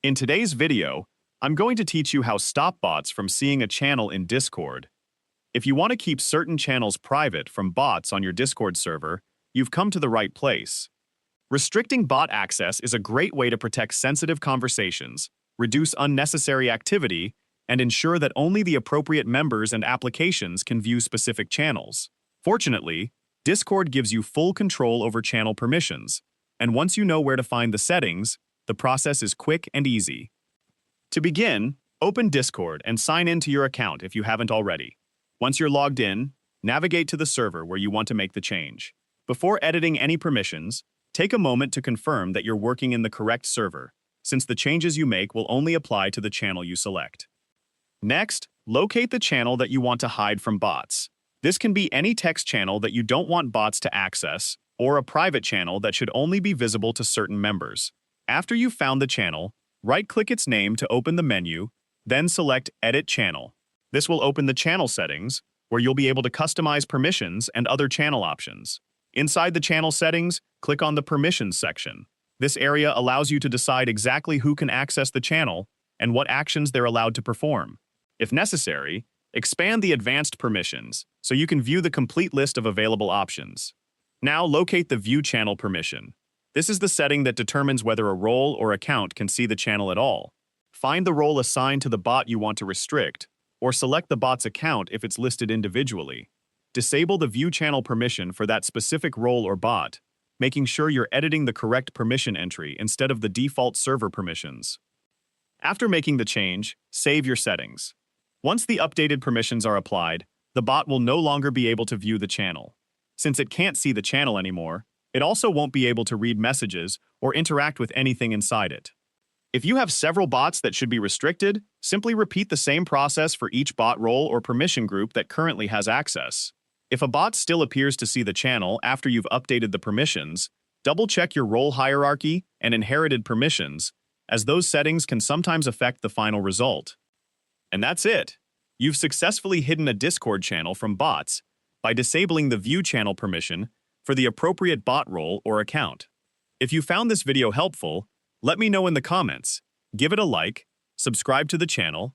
In today's video, I'm going to teach you how to stop bots from seeing a channel in Discord. If you want to keep certain channels private from bots on your Discord server, you've come to the right place. Restricting bot access is a great way to protect sensitive conversations, reduce unnecessary activity, and ensure that only the appropriate members and applications can view specific channels. Fortunately, Discord gives you full control over channel permissions, and once you know where to find the settings, the process is quick and easy. To begin, open Discord and sign in to your account if you haven't already. Once you're logged in, navigate to the server where you want to make the change. Before editing any permissions, take a moment to confirm that you're working in the correct server, since the changes you make will only apply to the channel you select. Next, locate the channel that you want to hide from bots. This can be any text channel that you don't want bots to access, or a private channel that should only be visible to certain members. After you've found the channel, right-click its name to open the menu, then select Edit Channel. This will open the channel settings, where you'll be able to customize permissions and other channel options. Inside the channel settings, click on the Permissions section. This area allows you to decide exactly who can access the channel and what actions they're allowed to perform. If necessary, expand the Advanced Permissions so you can view the complete list of available options. Now locate the View Channel permission. This is the setting that determines whether a role or account can see the channel at all. Find the role assigned to the bot you want to restrict, or select the bot's account if it's listed individually. Disable the View Channel permission for that specific role or bot, making sure you're editing the correct permission entry instead of the default server permissions. After making the change, save your settings. Once the updated permissions are applied, the bot will no longer be able to view the channel. Since it can't see the channel anymore, it also won't be able to read messages or interact with anything inside it. If you have several bots that should be restricted, simply repeat the same process for each bot role or permission group that currently has access. If a bot still appears to see the channel after you've updated the permissions, double-check your role hierarchy and inherited permissions, as those settings can sometimes affect the final result. And that's it. You've successfully hidden a Discord channel from bots by disabling the View Channel permission for the appropriate bot role or account. If you found this video helpful, let me know in the comments, give it a like, subscribe to the channel,